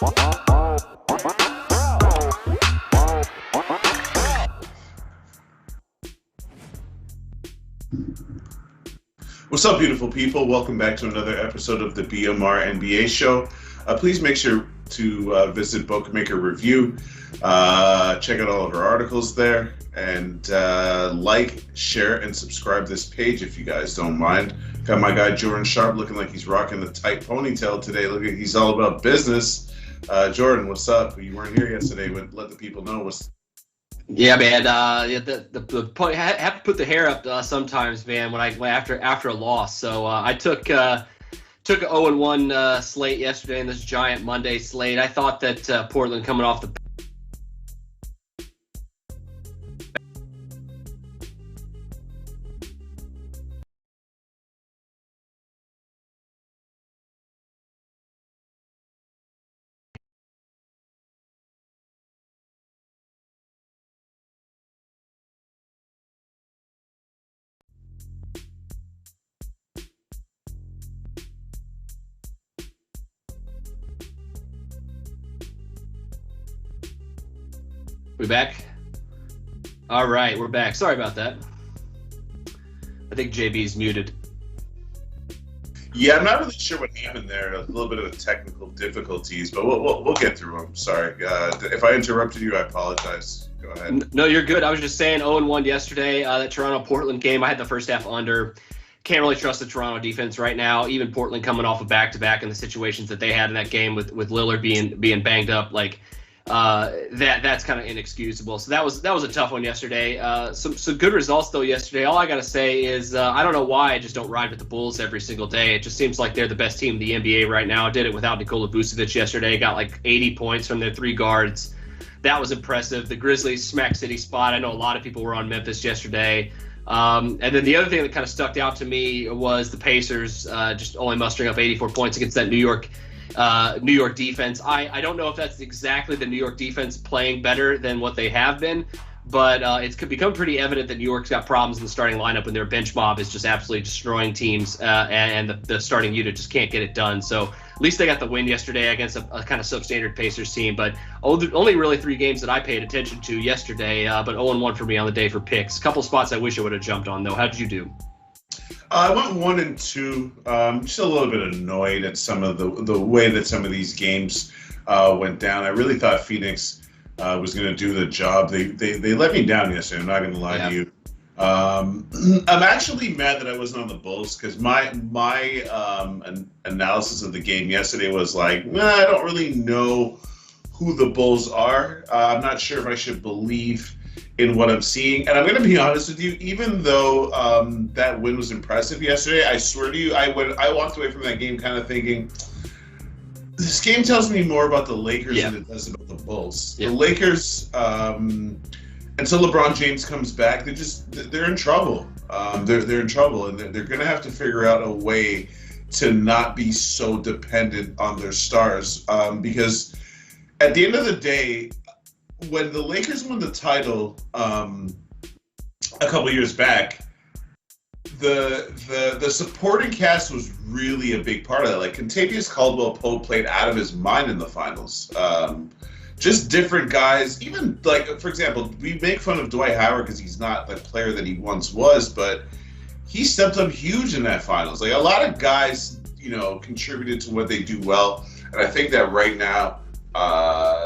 What's up, beautiful people? Welcome back to another episode of the BMR NBA show. Please make sure to visit Bookmaker Review. Check out all of our articles there. And like, share, and subscribe this page if you guys don't mind. Got my guy Jordan Sharp looking like he's rocking the tight ponytail today. Look, he's all about business. Jordan, what's up? You weren't here yesterday. Let the people know what's. Yeah, man. The point, I have to put the hair up sometimes, man. When after a loss, so I took a 0-1 slate yesterday in this giant Monday slate. I thought that Portland coming off the. We back? All right, we're back. Sorry about that. I think JB's muted. Yeah, I'm not really sure what happened there. A little bit of technical difficulties, but we'll get through them. Sorry. If I interrupted you, I apologize. Go ahead. No, you're good. I was just saying 0-1 yesterday. That Toronto-Portland game, I had the first half under. Can't really trust the Toronto defense right now. Even Portland coming off a back-to-back and the situations that they had in that game with Lillard being banged up, like that's kind of inexcusable. So that was a tough one yesterday. Some good results though yesterday. All I gotta say is I don't know why I just don't ride with the Bulls every single day. It just seems like they're the best team in the NBA right now. I did it without Nikola Vucevic yesterday. Got like 80 points from their three guards. That was impressive. The Grizzlies smack city spot. I know a lot of people were on Memphis yesterday. And then the other thing that kind of stuck out to me was the Pacers just only mustering up 84 points against that New York defense. I don't know if that's exactly the New York defense playing better than what they have been, but it's become pretty evident that New York's got problems in the starting lineup when their bench mob is just absolutely destroying teams, and the starting unit just can't get it done. So at least they got the win yesterday against a kind of substandard Pacers team, but only really 3 games that I paid attention to yesterday, but 0-1 for me on the day for picks. A couple spots I wish I would have jumped on, though. How did you do? I went 1-2. Just a little bit annoyed at some of the way that some of these games went down. I really thought Phoenix was going to do the job. They let me down yesterday. I'm not going to lie to you. I'm actually mad that I wasn't on the Bulls because my analysis of the game yesterday was like, I don't really know who the Bulls are. I'm not sure if I should believe in what I'm seeing. And I'm going to be honest with you, even though that win was impressive yesterday, I swear to you, I walked away from that game kind of thinking, this game tells me more about the Lakers than it does about the Bulls. The Lakers, until LeBron James comes back, they're in trouble. They're in trouble, and they're going to have to figure out a way to not be so dependent on their stars. Because at the end of the day, when the Lakers won the title a couple years back, the supporting cast was really a big part of that. Like Kentavious Caldwell-Pope played out of his mind in the finals. Just different guys. Even like, for example, we make fun of Dwight Howard because he's not the player that he once was, but he stepped up huge in that finals. Like a lot of guys, contributed to what they do well, and I think that right now.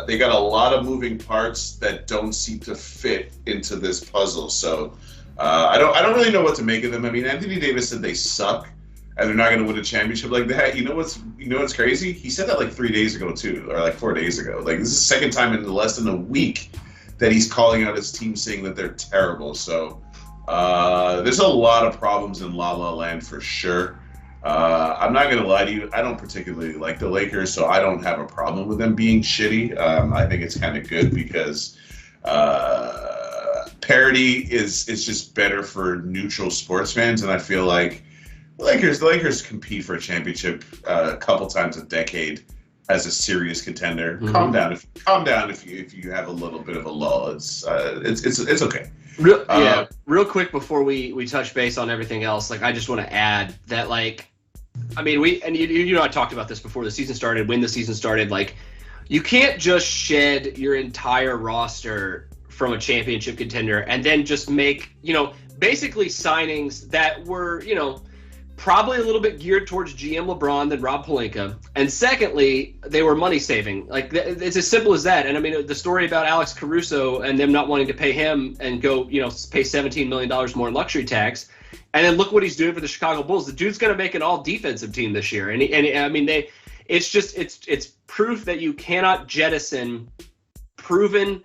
They got a lot of moving parts that don't seem to fit into this puzzle. So I don't really know what to make of them. I mean, Anthony Davis said they suck and they're not going to win a championship like that. You know what's crazy? He said that like 3 days ago too, or like 4 days ago. Like this is the second time in less than a week that he's calling out his team saying that they're terrible. So there's a lot of problems in La La Land for sure. I'm not going to lie to you. I don't particularly like the Lakers, so I don't have a problem with them being shitty. I think it's kind of good because parity is just better for neutral sports fans, and I feel like the Lakers compete for a championship a couple times a decade as a serious contender. Mm-hmm. Calm down if you have a little bit of a lull. It's okay. Real quick before we touch base on everything else, like I just want to add that, like, I mean, I talked about this before the season started. When the season started, like, You can't just shed your entire roster from a championship contender and then just make, basically signings that were, probably a little bit geared towards GM LeBron than Rob Pelinka. And secondly, they were money saving. Like, it's as simple as that. And I mean, the story about Alex Caruso and them not wanting to pay him and go, pay $17 million more in luxury tax. And then look what he's doing for the Chicago Bulls. The dude's going to make an all defensive team this year. And I mean, it's proof that you cannot jettison proven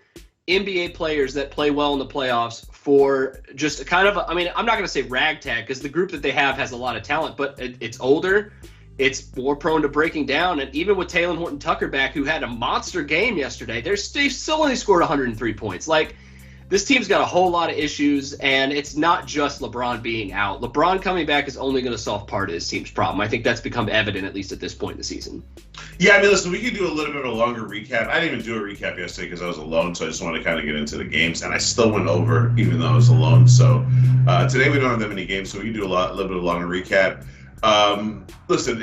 NBA players that play well in the playoffs for just kind of, I'm not going to say ragtag because the group that they have has a lot of talent, but it's older, it's more prone to breaking down. And even with Talen Horton-Tucker back, who had a monster game yesterday, they still only scored 103 points. Like, this team's got a whole lot of issues, and it's not just LeBron being out. LeBron coming back is only going to solve part of this team's problem. I think that's become evident, at least at this point in the season. Yeah, I mean, listen, we could do a little bit of a longer recap. I didn't even do a recap yesterday because I was alone, so I just wanted to kind of get into the games, and I still went over even though I was alone. So today we don't have that many games, so we can do a little bit of a longer recap. Listen,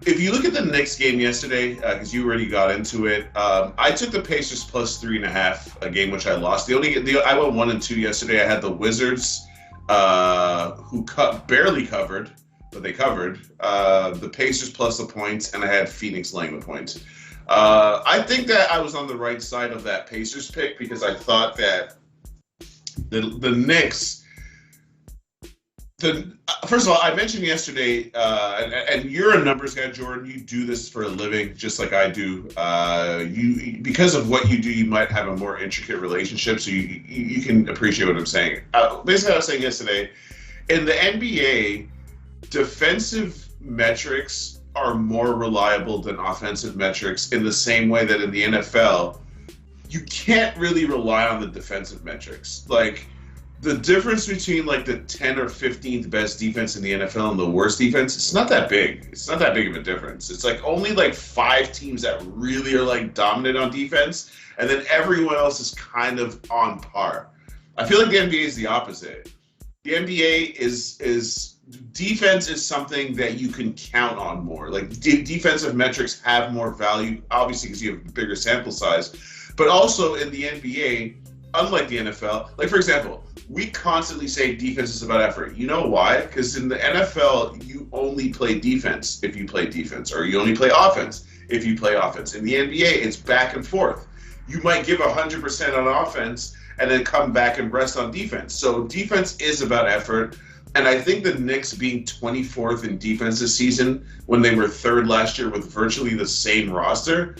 if you look at the Knicks game yesterday, because you already got into it, I took the Pacers plus 3.5, a game which I lost. I went 1-2 yesterday. I had the Wizards, who barely covered, but they covered. The Pacers plus the points, and I had Phoenix laying the points. I think that I was on the right side of that Pacers pick because I thought that the Knicks. First of all, I mentioned yesterday, and you're a numbers guy, Jordan. You do this for a living, just like I do. Because of what you do, you might have a more intricate relationship, so you can appreciate what I'm saying. Basically, I was saying yesterday, in the NBA, defensive metrics are more reliable than offensive metrics in the same way that in the NFL, you can't really rely on the defensive metrics. Like, the difference between like the 10th or 15th best defense in the NFL and the worst defense, it's not that big. It's not that big of a difference. It's like only like 5 teams that really are like dominant on defense, and then everyone else is kind of on par. I feel like the NBA is the opposite. The NBA is defense is something that you can count on more. Like defensive metrics have more value, obviously because you have a bigger sample size, but also in the NBA, unlike the NFL, like for example, we constantly say defense is about effort. You know why? Because in the NFL, you only play defense if you play defense, or you only play offense if you play offense. In the NBA, it's back and forth. You might give 100% on offense and then come back and rest on defense. So defense is about effort. And I think the Knicks being 24th in defense this season, when they were 3rd last year with virtually the same roster,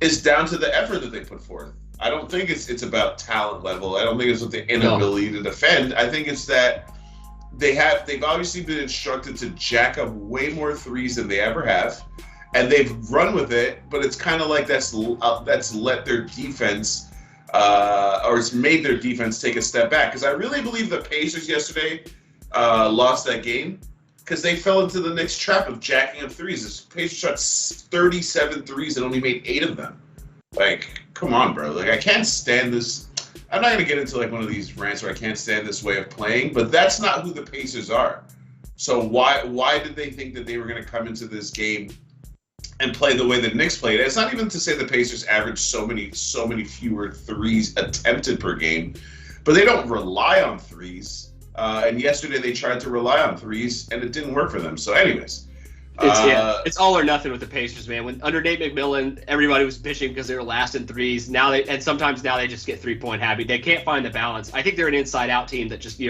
is down to the effort that they put forth. I don't think it's about talent level. I don't think it's with the inability to defend. I think it's that they've obviously been instructed to jack up way more threes than they ever have, and they've run with it. But it's kind of like that's let their defense, or it's made their defense take a step back. Because I really believe the Pacers yesterday lost that game because they fell into the Knicks trap of jacking up threes. The Pacers shot 37 threes and only made 8 of them. Like, come on, bro. Like, I can't stand this. I'm not going to get into, like, one of these rants where I can't stand this way of playing, but that's not who the Pacers are. So why did they think that they were going to come into this game and play the way the Knicks played? It's not even to say the Pacers average so many fewer threes attempted per game, but they don't rely on threes. And yesterday they tried to rely on threes, and it didn't work for them. So anyways. It's all or nothing with the Pacers, man. When under Nate McMillan, everybody was bitching because they were last in threes. Sometimes they just get 3-point happy. They can't find the balance. I think they're an inside-out team that just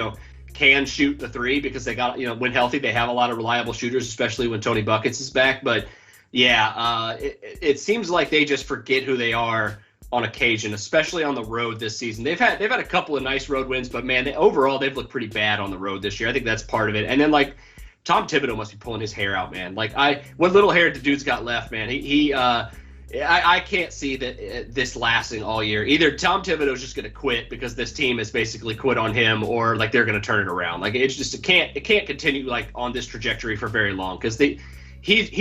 can shoot the three because they got when healthy they have a lot of reliable shooters, especially when Tony Buckets is back. But yeah, it seems like they just forget who they are on occasion, especially on the road this season. They've had a couple of nice road wins, but man, overall they've looked pretty bad on the road this year. I think that's part of it. And then like, Tom Thibodeau must be pulling his hair out, man. Like what little hair the dude's got left, man. I can't see that this lasting all year. Either Tom Thibodeau's just going to quit because this team has basically quit on him, or like they're going to turn it around. Like it can't continue like on this trajectory for very long because he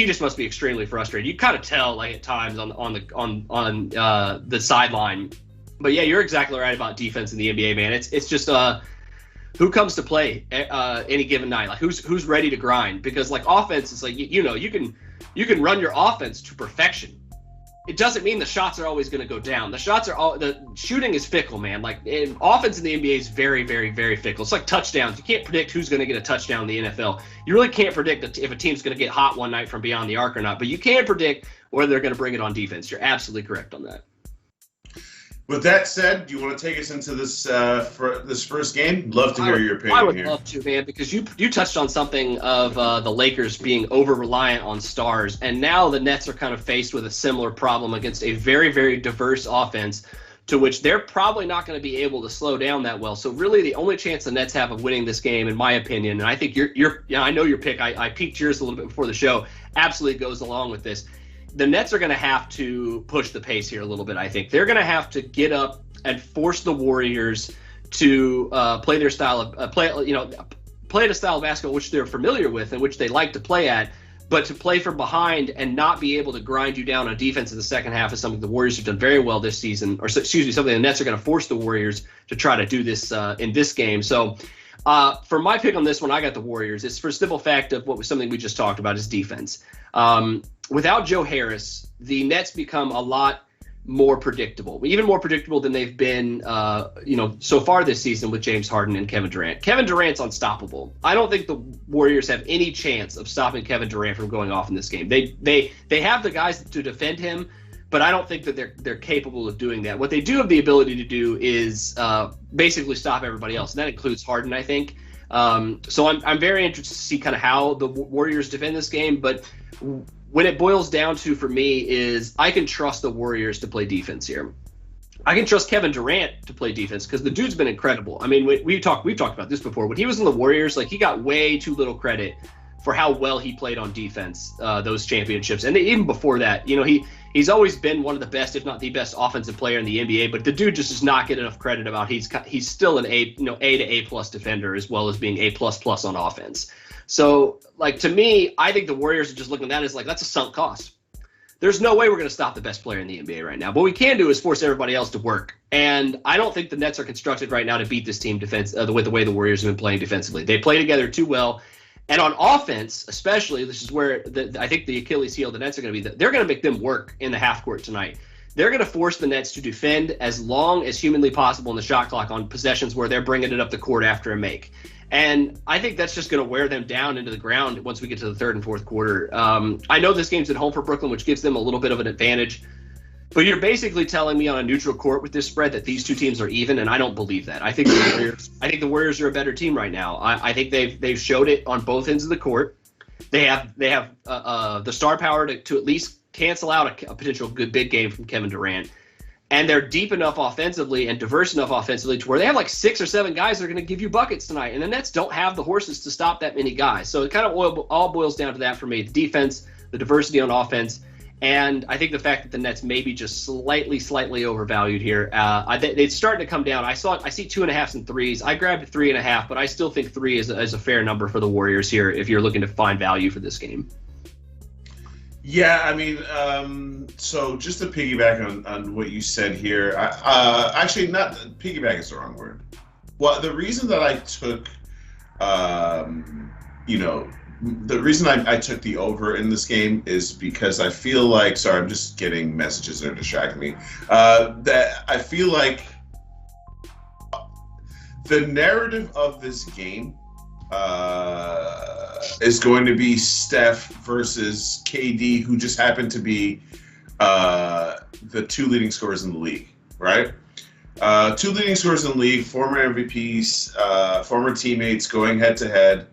just must be extremely frustrated. You kind of tell like at times on the sideline. But yeah, you're exactly right about defense in the NBA, man. It's just who comes to play any given night? Like who's ready to grind? Because like offense is like you can run your offense to perfection, it doesn't mean the shots are always going to go down. The shooting is fickle, man. Like offense in the NBA is very, very, very fickle. It's like touchdowns. You can't predict who's going to get a touchdown in the NFL. You really can't predict if a team's going to get hot one night from beyond the arc or not, but you can predict whether they're going to bring it on defense. You're absolutely correct on that. With that said, do you want to take us into this for this first game? Love to hear your opinion. I would here. love to, man, because you touched on something of the Lakers being over-reliant on stars, and now the Nets are kind of faced with a similar problem against a very, very diverse offense to which they're probably not going to be able to slow down that well. So really the only chance the Nets have of winning this game, in my opinion, and I think I know your pick, I piqued yours a little bit before the show, absolutely goes along with this. The Nets are going to have to push the pace here a little bit, I think. They're going to have to get up and force the Warriors to play their style of play the style of basketball which they're familiar with and which they like to play at, but to play from behind and not be able to grind you down on defense in the second half is something the Warriors have done very well this season, or excuse me, something the Nets are going to force the Warriors to try to do this in this game. So for my pick on this one, I got the Warriors. It's for the simple fact of something we just talked about is defense. Without Joe Harris, the Nets become a lot more predictable, even more predictable than they've been, so far this season with James Harden and Kevin Durant. Kevin Durant's unstoppable. I don't think the Warriors have any chance of stopping Kevin Durant from going off in this game. They have the guys to defend him, but I don't think that they're capable of doing that. What they do have the ability to do is basically stop everybody else, and that includes Harden, I think. So I'm very interested to see kind of how the Warriors defend this game, but when it boils down to, for me, is I can trust the Warriors to play defense here. I can trust Kevin Durant to play defense because the dude's been incredible. I mean, we've talked about this before. When he was in the Warriors, like, he got way too little credit for how well he played on defense those championships. And even before that, he's always been one of the best, if not the best, offensive player in the NBA. But the dude just does not get enough credit about he's still an A to A+ defender as well as being A++ on offense. So, like, to me, I think the Warriors are just looking at that as like, that's a sunk cost. There's no way we're going to stop the best player in the NBA right now. What we can do is force everybody else to work. And I don't think the Nets are constructed right now to beat this team with the way the Warriors have been playing defensively. They play together too well. And on offense, especially, this is where I think the Achilles heel of the Nets are going to be. They're going to make them work in the half court tonight. They're going to force the Nets to defend as long as humanly possible in the shot clock on possessions where they're bringing it up the court after a make. And I think that's just going to wear them down into the ground once we get to the third and fourth quarter. I know this game's at home for Brooklyn, which gives them a little bit of an advantage. But you're basically telling me on a neutral court with this spread that these two teams are even, and I don't believe that. I think the Warriors are a better team right now. I think they've showed it on both ends of the court. They have the star power to at least cancel out a potential good big game from Kevin Durant. And they're deep enough offensively and diverse enough offensively to where they have like 6 or 7 guys that are going to give you buckets tonight. And the Nets don't have the horses to stop that many guys. So it kind of all boils down to that for me. The defense, the diversity on offense, and I think the fact that the Nets may be just slightly overvalued here. It's starting to come down. I see 2.5s and 3s. I grabbed 3.5, but I still think 3 is a fair number for the Warriors here if you're looking to find value for this game. Yeah, I mean, so just to piggyback on what you said here, actually, not piggyback is the wrong word. Well, the reason that I took, the reason I took the over in this game is because I feel like, sorry, I'm just getting messages that are distracting me, that I feel like the narrative of this game is going to be Steph versus KD, who just happened to be the 2 leading scorers in the league, right? 2 leading scorers in the league, former MVPs, former teammates going head-to-head.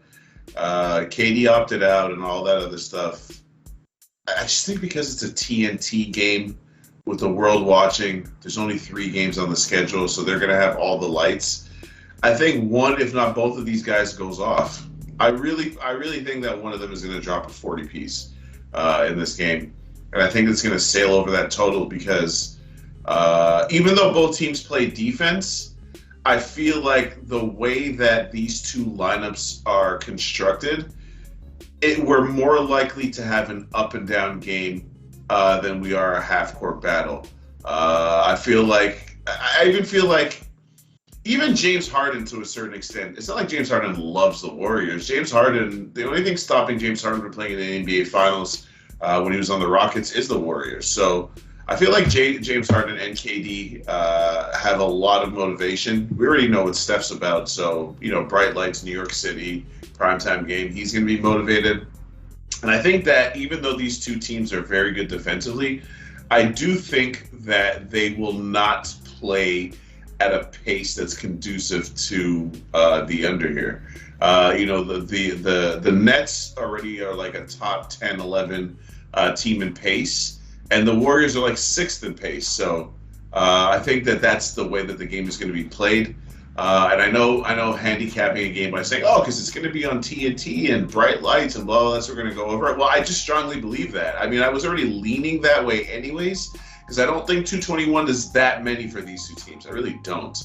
KD opted out and all that other stuff. I just think because it's a TNT game with the world watching, there's only 3 games on the schedule, so they're going to have all the lights. I think one, if not both of these guys goes off. I really think that one of them is going to drop a 40-piece in this game. And I think it's going to sail over that total because even though both teams play defense, I feel like the way that these two lineups are constructed, we're more likely to have an up-and-down game than we are a half-court battle. I even feel like even James Harden, to a certain extent, it's not like James Harden loves the Warriors. James Harden, the only thing stopping James Harden from playing in the NBA Finals when he was on the Rockets is the Warriors. So I feel like James Harden and KD have a lot of motivation. We already know what Steph's about, so bright lights, New York City, primetime game. He's going to be motivated, and I think that even though these two teams are very good defensively, I do think that they will not play at a pace that's conducive to the under here. The Nets already are like a top 10, 11 team in pace, and the Warriors are like 6th in pace. So I think that that's the way that the game is going to be played. And I know handicapping a game by saying, because it's going to be on TNT and bright lights and blah, that's what we're going to go over it. Well, I just strongly believe that. I mean, I was already leaning that way anyways, because I don't think 221 is that many for these two teams. I really don't.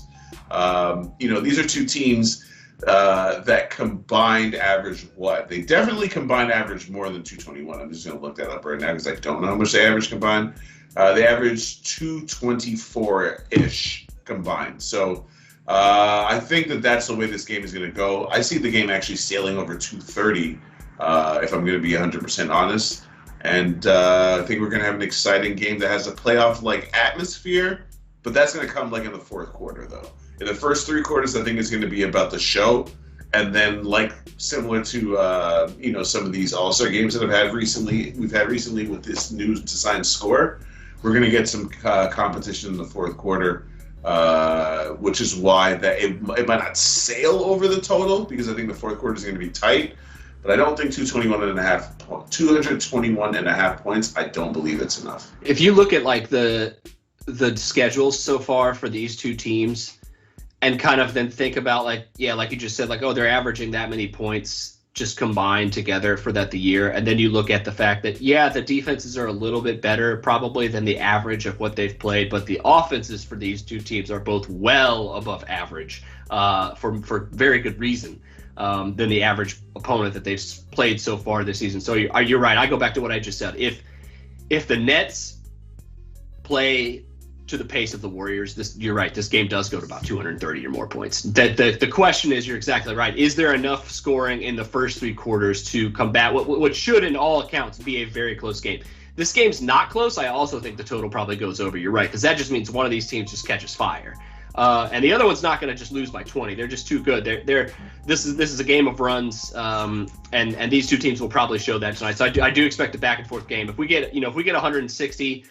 These are two teams that combined average what? They definitely combined average more than 221. I'm just going to look that up right now because I don't know how much they average combined. They average 224-ish combined. So I think that that's the way this game is going to go. I see the game actually sailing over 230 if I'm going to be 100% honest. And I think we're going to have an exciting game that has a playoff-like atmosphere, but that's going to come like in the fourth quarter, though. In the first 3 quarters, I think it's going to be about the show, and then like similar to some of these All-Star games that we've had recently with this new designed score, we're going to get some competition in the fourth quarter, which is why that it might not sail over the total, because I think the fourth quarter is going to be tight. But I don't think 221 and a half points, I don't believe it's enough. If you look at like the schedules so far for these two teams and kind of then think about like you just said, like, they're averaging that many points just combined together for the year. And then you look at the fact that, the defenses are a little bit better probably than the average of what they've played, but the offenses for these two teams are both well above average for very good reason. Than the average opponent that they've played so far this season. So you're right. I go back to what I just said. If the Nets play to the pace of the Warriors, you're right. This game does go to about 230 or more points. The question is, you're exactly right. Is there enough scoring in the first 3 quarters to combat what should, in all accounts, be a very close game? This game's not close. I also think the total probably goes over. You're right, because that just means one of these teams just catches fire. And the other one's not going to just lose by 20. They're just too good. This is a game of runs, and these two teams will probably show that tonight. So I do expect a back and forth game. If we get 160,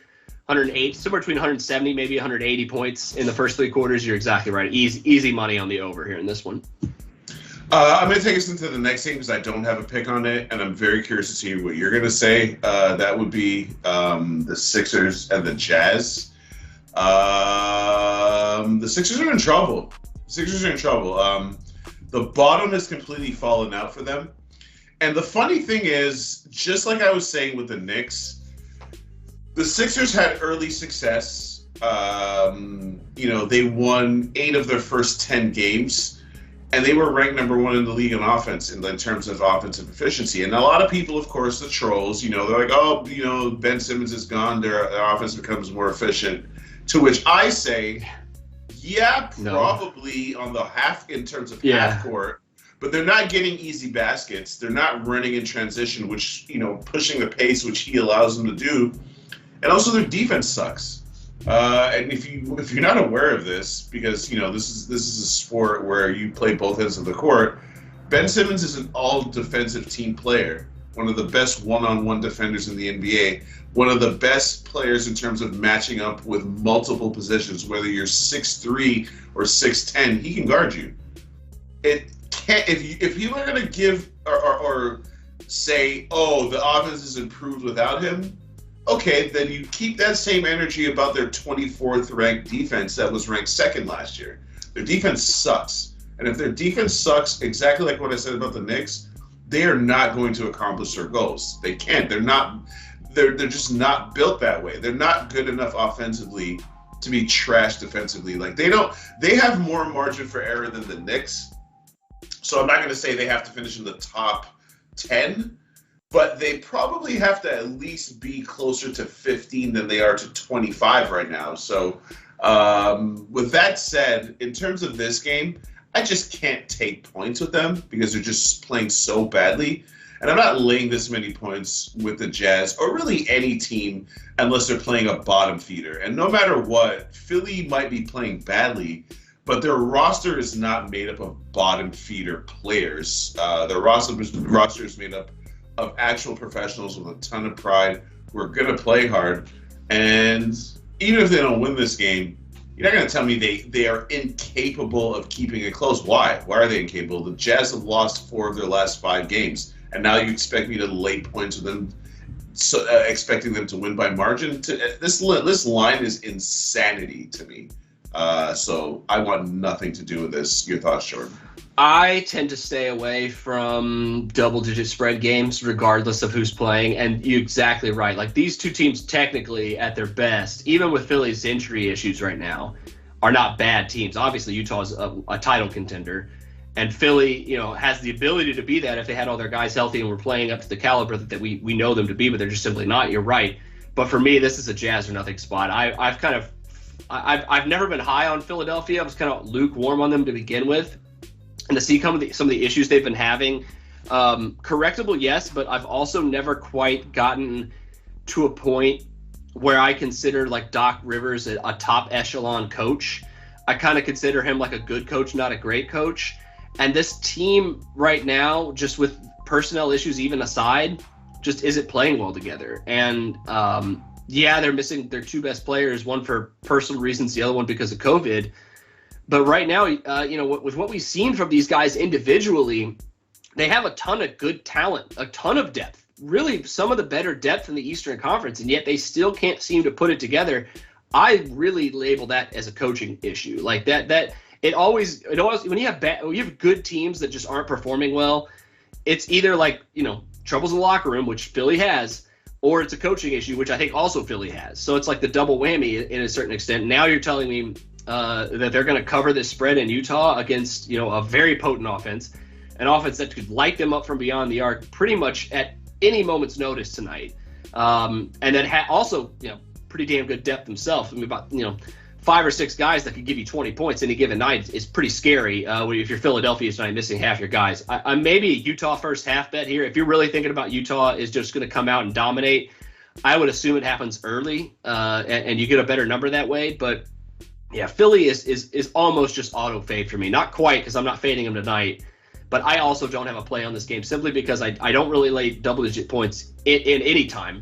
108, somewhere between 170, maybe 180 points in the first 3 quarters, you're exactly right. Easy money on the over here in this one. I'm going to take us into the next game because I don't have a pick on it, and I'm very curious to see what you're going to say. That would be the Sixers and the Jazz. The Sixers are in trouble. The bottom has completely fallen out for them. And the funny thing is, just like I was saying with the Knicks, the Sixers had early success. They won 8 of their first 10 games, and they were ranked number 1 in the league in offense in terms of offensive efficiency. And a lot of people, of course, the trolls, they're like, Ben Simmons is gone, their offense becomes more efficient. To which I say, probably on the half in terms of half court, but they're not getting easy baskets. They're not running in transition, which pushing the pace, which he allows them to do, and also their defense sucks. And if you're not aware of this, because this is a sport where you play both ends of the court, Ben Simmons is an all defensive team player. One of the best one-on-one defenders in the NBA, one of the best players in terms of matching up with multiple positions, whether you're 6'3" or 6'10", he can guard you. It can't, if you are going to give or say, the offense is improved without him, okay, then you keep that same energy about their 24th ranked defense that was ranked 2nd last year. Their defense sucks. And if their defense sucks, exactly like what I said about the Knicks, they are not going to accomplish their goals. They can't. They're just not built that way. They're not good enough offensively to be trash defensively. Like they have more margin for error than the Knicks. So I'm not going to say they have to finish in the top 10, but they probably have to at least be closer to 15 than they are to 25 right now. So with that said, in terms of this game, I just can't take points with them because they're just playing so badly. And I'm not laying this many points with the Jazz or really any team unless they're playing a bottom feeder. And no matter what, Philly might be playing badly, but their roster is not made up of bottom feeder players. Their roster is made up of actual professionals with a ton of pride who are going to play hard. And even if they don't win this game, you're not going to tell me they are incapable of keeping it close. Why? Why are they incapable? The Jazz have lost 4 of their last 5 games. And now you expect me to lay points with them, expecting them to win by margin? This line is insanity to me. So I want nothing to do with this. Your thoughts, Jordan? I tend to stay away from double-digit spread games regardless of who's playing. And you're exactly right. Like, these two teams technically at their best, even with Philly's injury issues right now, are not bad teams. Obviously, Utah's a title contender. And Philly, has the ability to be that if they had all their guys healthy and were playing up to the caliber that we know them to be, but they're just simply not. You're right. But for me, this is a Jazz or nothing spot. I've never been high on Philadelphia. I was kind of lukewarm on them to begin with. And to see some of the issues they've been having, correctable, yes, but I've also never quite gotten to a point where I consider like Doc Rivers a top echelon coach. I kind of consider him like a good coach, not a great coach. And this team right now, just with personnel issues even aside, just isn't playing well together. And they're missing their 2 best players, one for personal reasons, the other one because of COVID. But right now, with what we've seen from these guys individually, they have a ton of good talent, a ton of depth, really some of the better depth in the Eastern Conference, and yet they still can't seem to put it together. I really label that as a coaching issue. Like that it always when you have good teams that just aren't performing well, it's either like, troubles in the locker room, which Philly has, or it's a coaching issue, which I think also Philly has. So it's like the double whammy in a certain extent. Now you're telling me that they're going to cover this spread in Utah against, a very potent offense, an offense that could light them up from beyond the arc pretty much at any moment's notice tonight. And that also, pretty damn good depth themselves. I mean, about, 5 or 6 guys that could give you 20 points any given night is pretty scary. If you're Philadelphia, it's not missing half your guys. I'm maybe a Utah first half bet here. If you're really thinking about Utah is just going to come out and dominate, I would assume it happens early, and you get a better number that way. But yeah, Philly is almost just auto fade for me. Not quite, because I'm not fading them tonight. But I also don't have a play on this game simply because I don't really lay double-digit points in any time.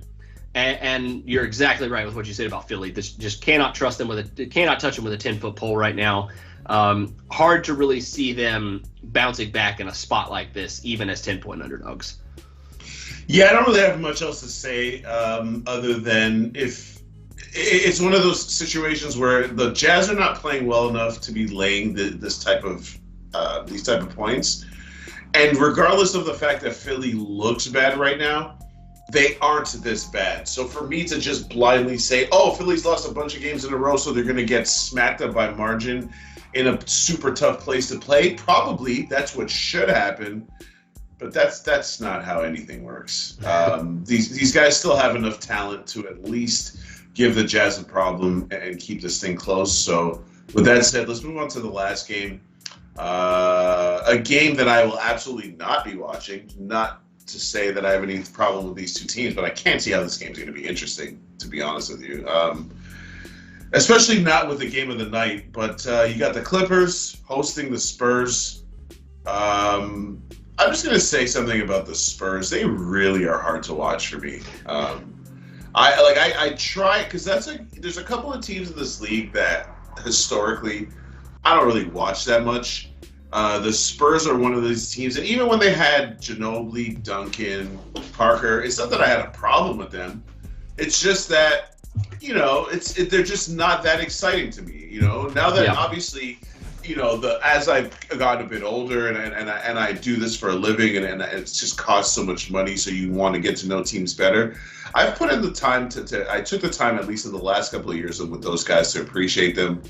And you're exactly right with what you said about Philly. This just cannot touch them with a 10-foot pole right now. Hard to really see them bouncing back in a spot like this, even as 10-point underdogs. Yeah, I don't really have much else to say other than if it's one of those situations where the Jazz are not playing well enough to be laying these type of points, and regardless of the fact that Philly looks bad right now, they aren't this bad. So for me to just blindly say, oh, Philly's lost a bunch of games in a row, so they're going to get smacked up by margin in a super tough place to play, probably that's what should happen. But that's not how anything works. These guys still have enough talent to at least give the Jazz a problem and keep this thing close. So with that said, let's move on to the last game. A game that I will absolutely not be watching. Not to say that I have any problem with these two teams, but I can't see how this game is going to be interesting, to be honest with you. Especially not with the game of the night. But you got the Clippers hosting the Spurs. I'm just going to say something about the Spurs. They really are hard to watch for me. I try, because there's a couple of teams in this league that historically I don't really watch that much. The Spurs are one of those teams, and even when they had Ginobili, Duncan, Parker, it's not that I had a problem with them. It's just that, they're just not that exciting to me. Now that obviously, as I've gotten a bit older and I do this for a living and it's just costs so much money, so you want to get to know teams better. I've put in the time I took the time, at least in the last couple of years with those guys, to appreciate them.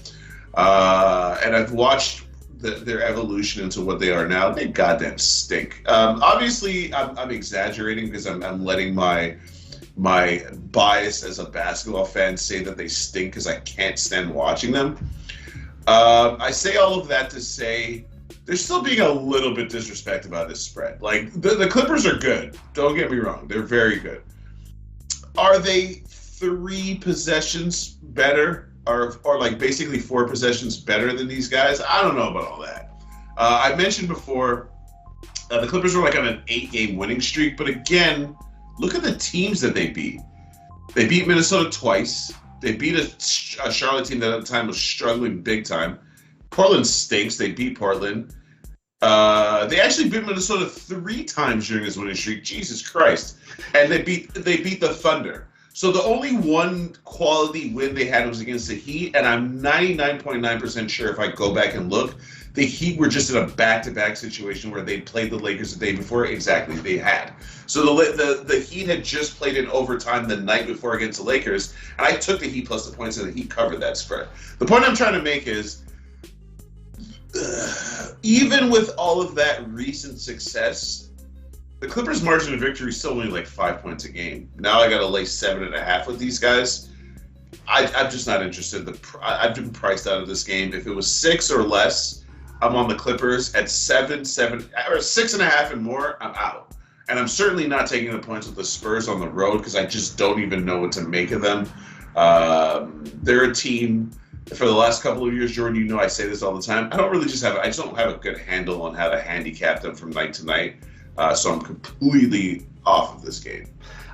And I've watched their evolution into what they are now. They goddamn stink. Obviously, I'm exaggerating because I'm letting my bias as a basketball fan say that they stink because I can't stand watching them. I say all of that to say they're still being a little bit disrespected by this spread. Like, the Clippers are good. Don't get me wrong. They're very good. Are they 3 possessions better? Or like basically 4 possessions better than these guys? I don't know about all that. I mentioned before, the Clippers were like on an 8-game winning streak. But again, look at the teams that they beat. They beat Minnesota twice. They beat a Charlotte team that at the time was struggling big time. Portland stinks. They beat Portland. They actually beat Minnesota 3 times during this winning streak. Jesus Christ! And they beat the Thunder. So the only one quality win they had was against the Heat, and I'm 99.9% sure if I go back and look, the Heat were just in a back-to-back situation where they played the Lakers the day before. Exactly, they had. So the Heat had just played in overtime the night before against the Lakers, and I took the Heat plus the points, and the Heat covered that spread. The point I'm trying to make is, even with all of that recent success, the Clippers' margin of victory is still only like 5 points a game. Now I got to lay 7.5 with these guys. I'm just not interested. I've been priced out of this game. If it was 6 or less, I'm on the Clippers. At 7 or 6.5 and more, I'm out. And I'm certainly not taking the points with the Spurs on the road because I just don't even know what to make of them. They're a team. For the last couple of years, Jordan, you know I say this all the time. I just don't have a good handle on how to handicap them from night to night. So I'm completely off of this game.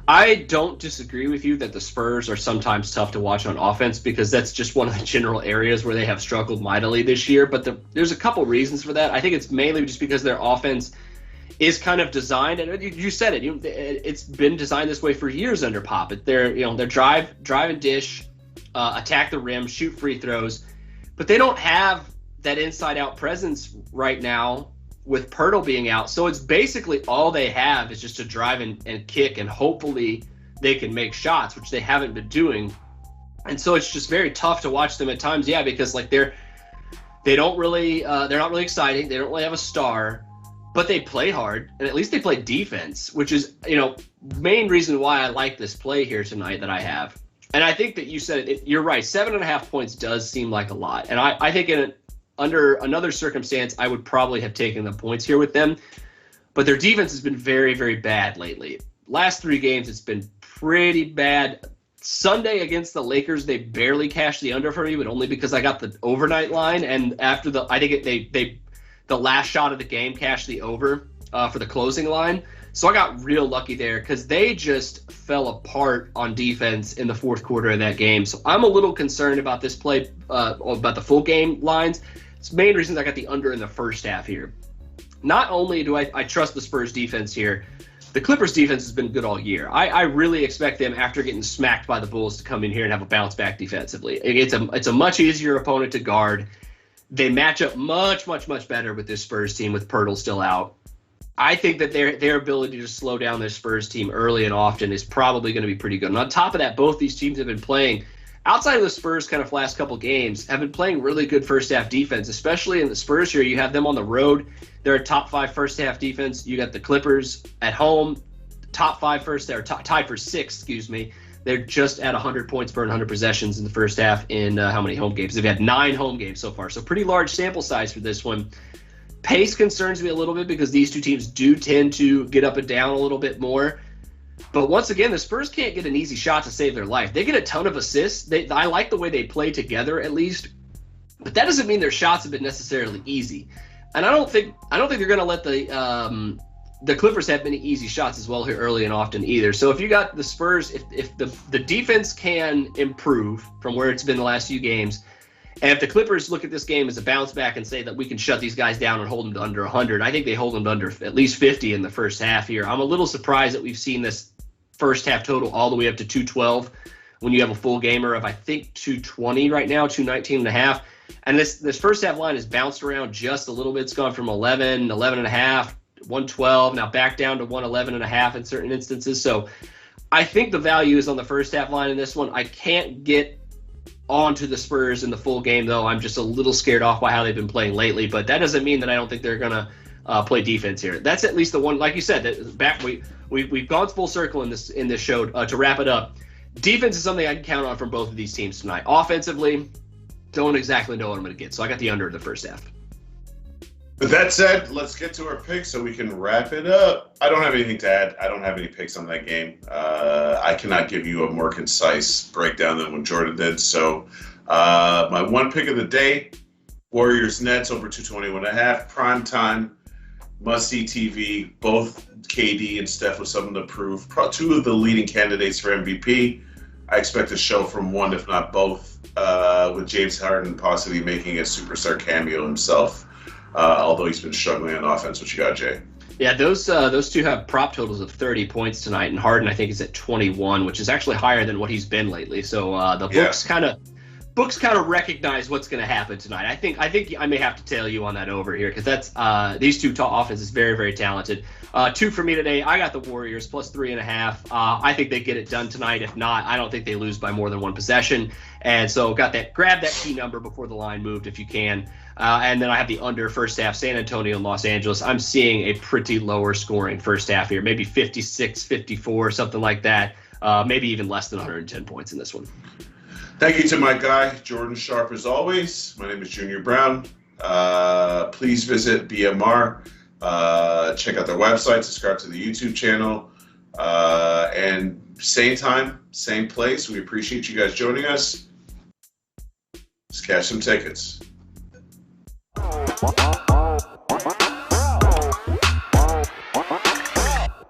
I don't disagree with you that the Spurs are sometimes tough to watch on offense because that's just one of the general areas where they have struggled mightily this year. But there's a couple reasons for that. I think it's mainly just because their offense is kind of designed, and you said it. It's been designed this way for years under Pop. They're drive and dish, attack the rim, shoot free throws, but they don't have that inside-out presence right now with Pirtle being out. So it's basically all they have is just to drive and kick, and hopefully they can make shots, which they haven't been doing. And so it's just very tough to watch them at times, because like they're not really exciting. They don't really have a star, but they play hard, and at least they play defense, which is, main reason why I like this play here tonight that I have. And I think that you said it, you're right. 7.5 points does seem like a lot. And I think under another circumstance, I would probably have taken the points here with them. But their defense has been very, very bad lately. Last 3 games, it's been pretty bad. Sunday against the Lakers, they barely cashed the under for me, but only because I got the overnight line. And after the last shot of the game cashed the over for the closing line. So I got real lucky there because they just fell apart on defense in the fourth quarter of that game. So I'm a little concerned about this play, about the full game lines. It's the main reason I got the under in the first half here. Not only do I trust the Spurs defense here, the Clippers defense has been good all year. I really expect them, after getting smacked by the Bulls, to come in here and have a bounce back defensively. It's a much easier opponent to guard. They match up much, much, much better with this Spurs team with Pirtle still out. I think that their ability to slow down this Spurs team early and often is probably going to be pretty good. And on top of that, both these teams have been playing, outside of the Spurs kind of last couple games, have been playing really good first half defense, especially in the Spurs here. You have them on the road. They're a top 5 first half defense. You got the Clippers at home, top 5 first, they're tied for 6th, They're just at 100 points per 100 possessions in the first half in how many home games? They've had 9 home games so far. So pretty large sample size for this one. Pace concerns me a little bit because these two teams do tend to get up and down a little bit more. But once again, the Spurs can't get an easy shot to save their life. They get a ton of assists. I like the way they play together, at least. But that doesn't mean their shots have been necessarily easy. And I don't think they're going to let the Clippers have many easy shots as well here early and often either. So if you got the Spurs, if the defense can improve from where it's been the last few games, and if the Clippers look at this game as a bounce back and say that we can shut these guys down and hold them to under 100, I think they hold them to under at least 50 in the first half here. I'm a little surprised that we've seen this first half total all the way up to 212 when you have a full gamer of, I think, 220 right now, 219.5. And this first half line has bounced around just a little bit. It's gone from 11, 11.5, 112, now back down to 111.5 in certain instances. So I think the value is on the first half line in this one. I can't get onto the Spurs in the full game, though. I'm just a little scared off by how they've been playing lately, but that doesn't mean that I don't think they're going to play defense here. That's at least the one, like you said, that we've gone full circle in this show. To wrap it up, defense is something I can count on from both of these teams tonight. Offensively, don't exactly know what I'm going to get, so I got the under in the first half. With that said, let's get to our picks so we can wrap it up. I don't have anything to add. I don't have any picks on that game. I cannot give you a more concise breakdown than what Jordan did. So my one pick of the day, Warriors Nets over 221.5, prime time, must-see TV. Both KD and Steph with something to prove. Two of the leading candidates for MVP. I expect a show from one, if not both, with James Harden possibly making a superstar cameo himself. Although he's been struggling on offense. What you got, Jay? Yeah, those two have prop totals of 30 points tonight, and Harden I think is at 21, which is actually higher than what he's been lately. So the books kind of recognize what's going to happen tonight. I think I may have to tail you on that over here because that's these two offenses is very, very talented. Two for me today. I got the Warriors plus 3.5. I think they get it done tonight. If not, I don't think they lose by more than one possession. And so grab that key number before the line moved if you can. And then I have the under first half, San Antonio and Los Angeles. I'm seeing a pretty lower scoring first half here, maybe 56, 54, something like that. Maybe even less than 110 points in this one. Thank you to my guy, Jordan Sharp, as always. My name is Junior Browne. Please visit BMR. Check out their website, subscribe to the YouTube channel. And same time, same place. We appreciate you guys joining us. Let's cash some tickets.